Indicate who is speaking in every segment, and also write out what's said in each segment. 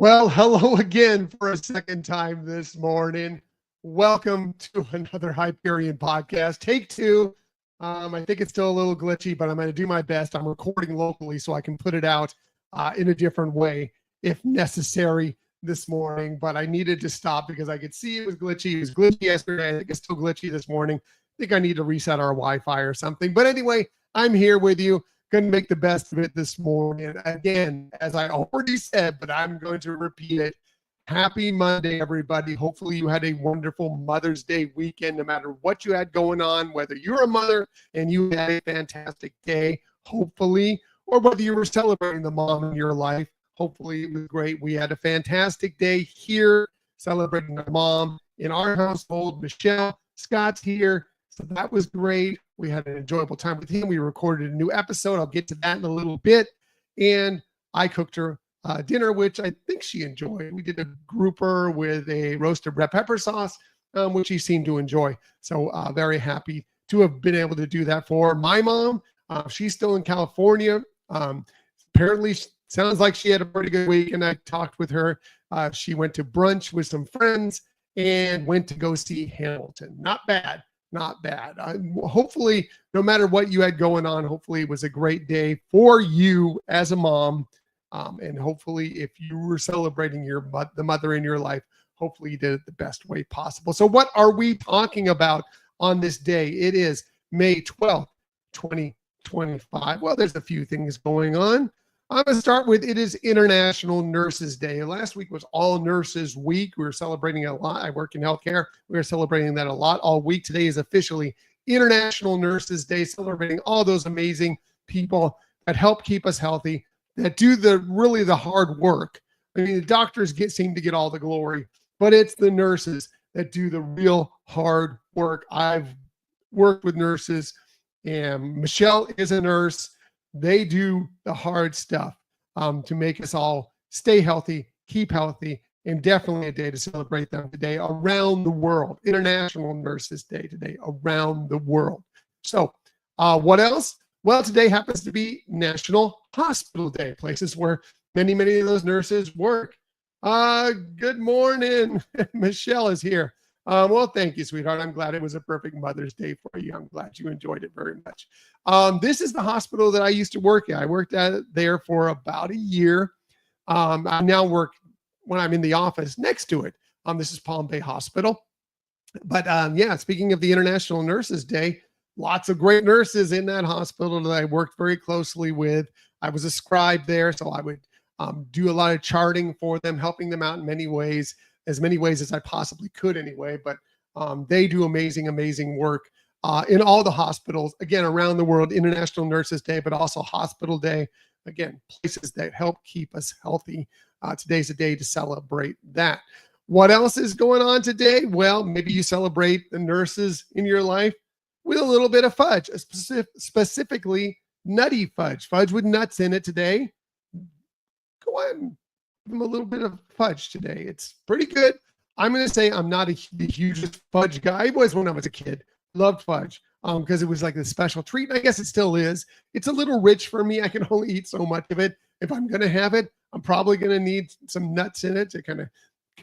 Speaker 1: Well, hello again for a second time this morning. Welcome to another Hyperion podcast. Take two. I think it's still a little glitchy, but I'm going to do my best. I'm recording locally so I can put it out in a different way if necessary this morning. But I needed to stop because I could see it was glitchy. It was glitchy yesterday. I think it's still glitchy this morning. I think I need to reset our Wi-Fi or something. But anyway, I'm here with you. Going to make the best of it this morning. Again, as I already said, but I'm going to repeat it. Happy Monday, everybody. Hopefully you had a wonderful Mother's Day weekend, no matter what you had going on, whether you're a mother and you had a fantastic day, hopefully, or whether you were celebrating the mom in your life. Hopefully it was great. We had a fantastic day here celebrating the mom in our household. Michelle, Scott's here. So that was great. We had an enjoyable time with him. We recorded a new episode. I'll get to that in a little bit. And I cooked her dinner, which I think she enjoyed. We did a grouper with a roasted red pepper sauce, which she seemed to enjoy. So very happy to have been able to do that for my mom. She's still in California. Apparently, sounds like she had a pretty good week. And I talked with her. She went to brunch with some friends and went to go see Hamilton. Not bad. Not bad. Hopefully, no matter what you had going on, hopefully it was a great day for you as a mom. And hopefully if you were celebrating the mother in your life, hopefully you did it the best way possible. So what are we talking about on this day? It is May 12th, 2025. Well, there's a few things going on. I'm going to start with it is International Nurses Day. Last week was All Nurses Week. We were celebrating a lot. I work in healthcare. We were celebrating that a lot all week. Today is officially International Nurses Day, celebrating all those amazing people that help keep us healthy, that do the hard work. I mean, the doctors seem to get all the glory, but it's the nurses that do the real hard work. I've worked with nurses, and Michelle is a nurse. They do the hard stuff to make us all stay healthy, keep healthy, and definitely a day to celebrate them today around the world. International Nurses Day today around the world. So what else? Well, today happens to be National Hospital Day, places where many of those nurses work. Good morning. Michelle is here. Well, thank you, sweetheart. I'm glad it was a perfect Mother's Day for you. I'm glad you enjoyed it very much. This is the hospital that I used to work at. I worked there for about a year. I now work when I'm in the office next to it. This is Palm Bay Hospital. But yeah, speaking of the International Nurses Day, lots of great nurses in that hospital that I worked very closely with. I was a scribe there, so I would do a lot of charting for them, helping them out in many ways. As many ways as I possibly could anyway, but they do amazing work in all the hospitals, again, around the world. International Nurses Day, but also Hospital Day. Again, places that help keep us healthy. Today's a day to celebrate that. What else is going on today? Well, maybe you celebrate the nurses in your life with a little bit of fudge, specifically nutty fudge with nuts in it today. Go on. Give them a little bit of fudge today. It's pretty good. I'm going to say I'm not the hugest fudge guy. I was when I was a kid. Loved fudge because it was like a special treat. I guess it still is. It's a little rich for me. I can only eat so much of it. If I'm going to have it, I'm probably going to need some nuts in it to kind of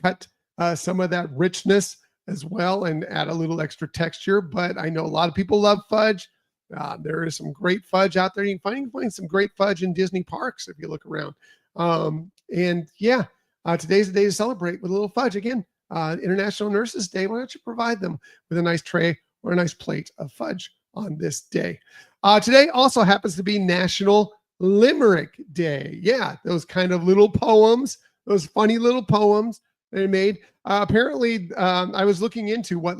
Speaker 1: cut some of that richness as well and add a little extra texture. But I know a lot of people love fudge. There is some great fudge out there. You can find some great fudge in Disney parks if you look around. And yeah, today's the day to celebrate with a little fudge. Again, International Nurses Day. Why don't you provide them with a nice tray or a nice plate of fudge on this day? Today also happens to be National Limerick Day. Yeah, those kind of little poems, those funny little poems they made. Apparently, I was looking into what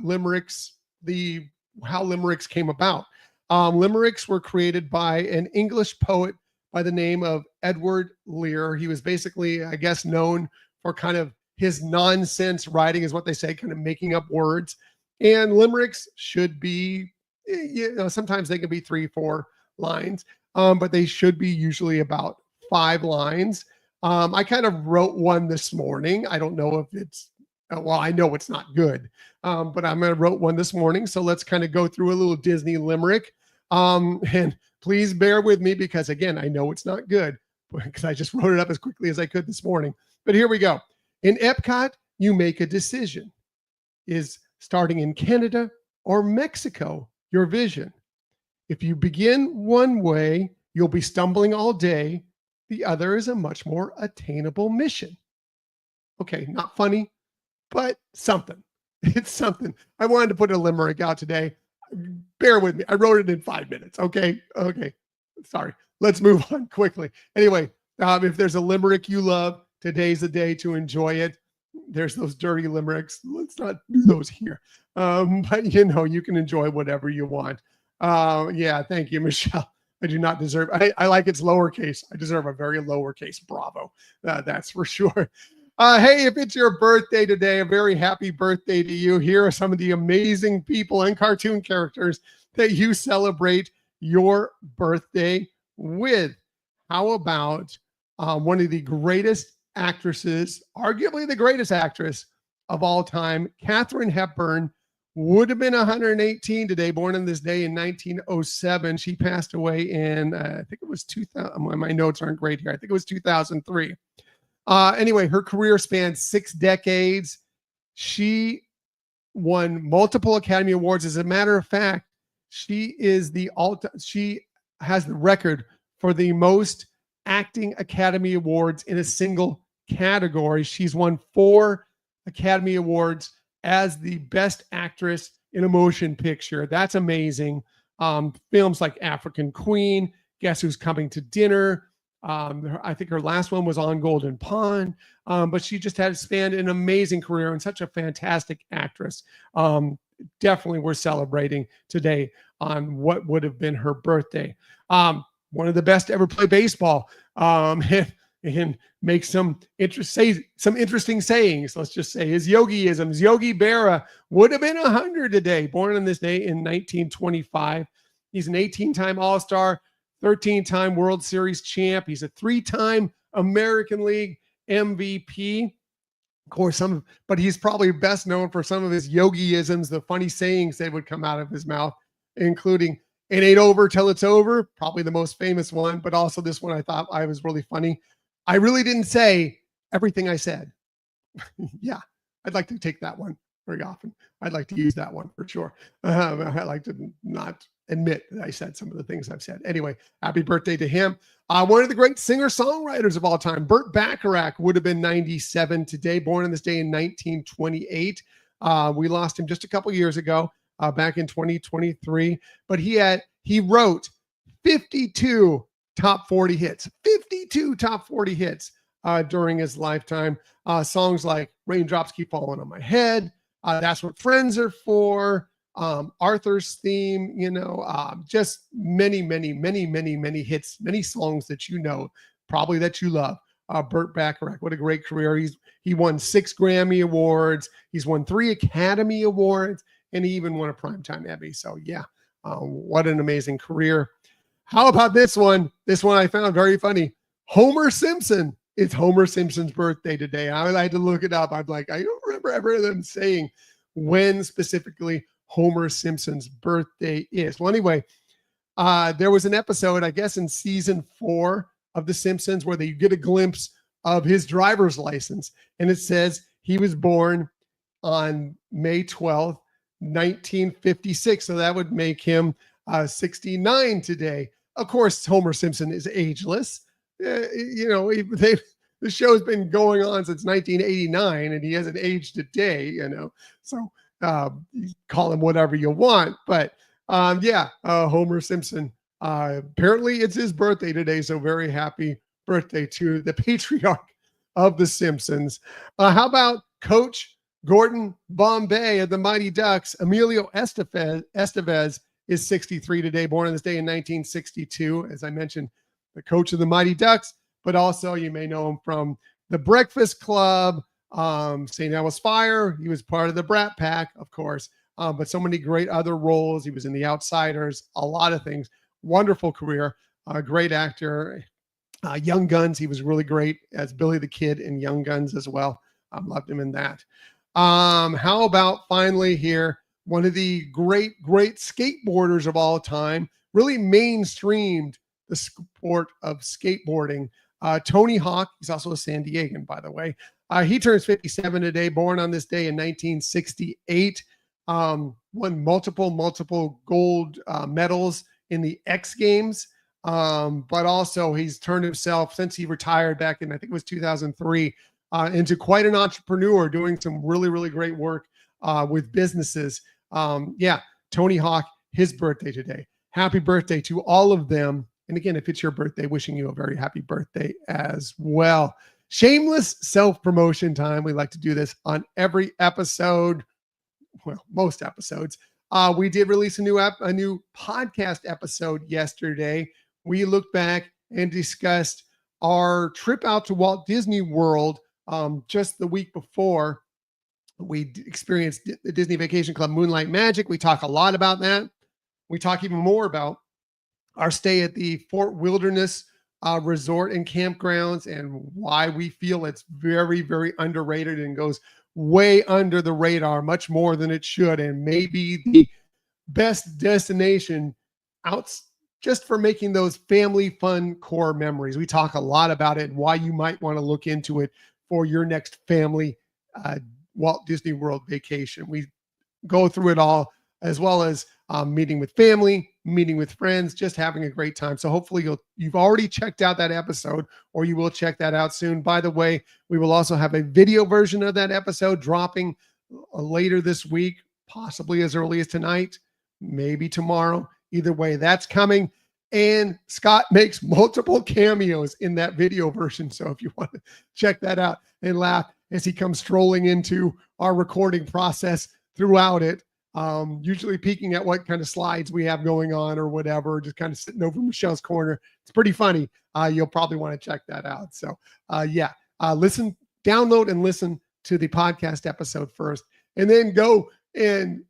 Speaker 1: how limericks came about. Limericks were created by an English poet by the name of Edward Lear. He was basically, I guess, known for kind of his nonsense writing, is what they say, kind of making up words. And limericks should be, sometimes they can be 3-4 lines, but they should be usually about 5 lines. I kind of wrote one this morning. I don't know if it's, I know it's not good, but I wrote one this morning. So let's kind of go through a little Disney limerick. And please bear with me because, again, I know it's not good because I just wrote it up as quickly as I could this morning. But here we go. In Epcot, you make a decision. Is starting in Canada or Mexico your vision? If you begin one way, you'll be stumbling all day. The other is a much more attainable mission. Okay, not funny, but something. It's something. I wanted to put a limerick out today. Bear with me. I wrote it in 5 minutes. Okay. Sorry. Let's move on quickly. Anyway, if there's a limerick you love, today's the day to enjoy it. There's those dirty limericks. Let's not do those here. But you can enjoy whatever you want. Yeah, thank you, Michelle. I do not deserve. I like it's lowercase. I deserve a very lowercase bravo. That's for sure. Hey, if it's your birthday today, a very happy birthday to you. Here are some of the amazing people and cartoon characters that you celebrate your birthday with. How about one of the greatest actresses, arguably the greatest actress of all time, Katharine Hepburn, would have been 118 today, born on this day in 1907. She passed away in, I think it was 2000. My notes aren't great here. I think it was 2003. Anyway, her career spanned 6 decades. She won multiple Academy Awards. As a matter of fact, she has the record for the most acting Academy Awards in a single category. She's won 4 Academy Awards as the best actress in a motion picture. That's amazing. Films like African Queen, Guess Who's Coming to Dinner. I think her last one was On Golden Pond, but she just had spanned an amazing career and such a fantastic actress. Definitely we're celebrating today on what would have been her birthday. One of the best to ever play baseball, and make some interesting sayings. Let's just say his yogiisms. Yogi Berra would have been 100 today, born on this day in 1925. He's an 18-time All-Star, 13-time World Series champ. He's a 3-time American League MVP. Of course, but he's probably best known for some of his yogiisms, the funny sayings that would come out of his mouth, including "It ain't over till it's over," probably the most famous one, but also this one I thought I was really funny. "I really didn't say everything I said." Yeah, I'd like to take that one very often. I'd like to use that one for sure. I like to not admit that I said some of the things I've said. Anyway, happy birthday to him. One of the great singer-songwriters of all time, Burt Bacharach, would have been 97 today, born on this day in 1928. We lost him just a couple years ago, back in 2023. But he wrote 52 top 40 hits, 52 top 40 hits during his lifetime. Songs like "Raindrops Keep Falling on My Head," "That's What Friends Are For," Arthur's Theme, just many hits, many songs that probably that you love. Burt Bacharach, what a great career. He won 6 Grammy Awards. He's won 3 Academy Awards, and he even won a Primetime Emmy. So yeah, what an amazing career. How about this one? This one I found very funny. Homer Simpson. It's Homer Simpson's birthday today. I had to look it up. I'm like, I don't remember ever them saying when specifically Homer Simpson's birthday is. Well, anyway, there was an episode, I guess in season 4 of The Simpsons, where they get a glimpse of his driver's license. And it says he was born on May 12th, 1956. So that would make him 69 today. Of course, Homer Simpson is ageless. The show's been going on since 1989, and he hasn't aged a day, So you call him whatever you want. But Homer Simpson. Apparently it's his birthday today, so very happy birthday to the patriarch of The Simpsons. How about Coach Gordon Bombay of the Mighty Ducks? Emilio Estevez is 63 today, born on this day in 1962. As I mentioned, the coach of the Mighty Ducks, but also you may know him from The Breakfast Club, St. Elmo's Fire. He was part of the Brat Pack, of course, but so many great other roles. He was in The Outsiders, a lot of things. Wonderful career, great actor. Young Guns, he was really great as Billy the Kid in Young Guns as well. Loved him in that. How about finally here, one of the great skateboarders of all time, really mainstreamed the sport of skateboarding. Tony Hawk, he's also a San Diegan, by the way. He turns 57 today, born on this day in 1968. Won multiple gold medals in the X Games. But also he's turned himself, since he retired back in, I think it was 2003, into quite an entrepreneur, doing some really great work with businesses. Tony Hawk, his birthday today. Happy birthday to all of them. And again, if it's your birthday, wishing you a very happy birthday as well. Shameless self-promotion time. We like to do this on every episode. Well, most episodes. We did release a new podcast episode yesterday. We looked back and discussed our trip out to Walt Disney World just the week before. We experienced the Disney Vacation Club Moonlight Magic. We talk a lot about that. We talk even more about our stay at the Fort Wilderness Resort and Campgrounds, and why we feel it's very underrated and goes way under the radar, much more than it should, and maybe the best destination out just for making those family fun core memories. We talk a lot about it and why you might want to look into it for your next family Walt Disney World vacation. We go through it all, as well as meeting with family, meeting with friends, just having a great time. So hopefully you've already checked out that episode, or you will check that out soon. By the way, we will also have a video version of that episode dropping later this week, possibly as early as tonight, maybe tomorrow. Either way, that's coming. And Scott makes multiple cameos in that video version. So if you want to check that out and laugh as he comes strolling into our recording process throughout it, usually peeking at what kind of slides we have going on or whatever, just kind of sitting over Michelle's corner. It's pretty funny. You'll probably want to check that out. So listen, download and listen to the podcast episode first, and then go and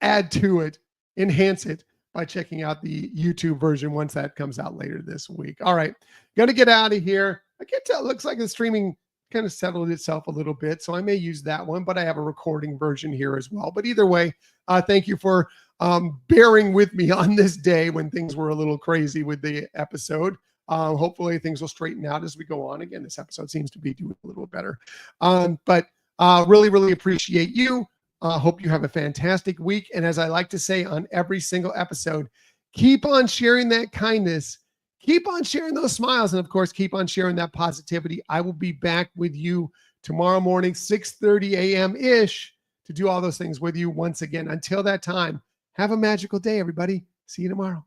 Speaker 1: add to it, enhance it by checking out the YouTube version once that comes out later this week. All right, gonna get out of here. I can tell, it looks like the streaming kind of settled itself a little bit, so I may use that one, but I have a recording version here as well. But either way, thank you for bearing with me on this day when things were a little crazy with the episode. Hopefully things will straighten out as we go on. Again, this episode seems to be doing a little better. But really appreciate you. Hope you have a fantastic week. And as I like to say on every single episode, keep on sharing that kindness. Keep on sharing those smiles. And of course, keep on sharing that positivity. I will be back with you tomorrow morning, 6:30 a.m.-ish, to do all those things with you once again. Until that time, have a magical day, everybody. See you tomorrow.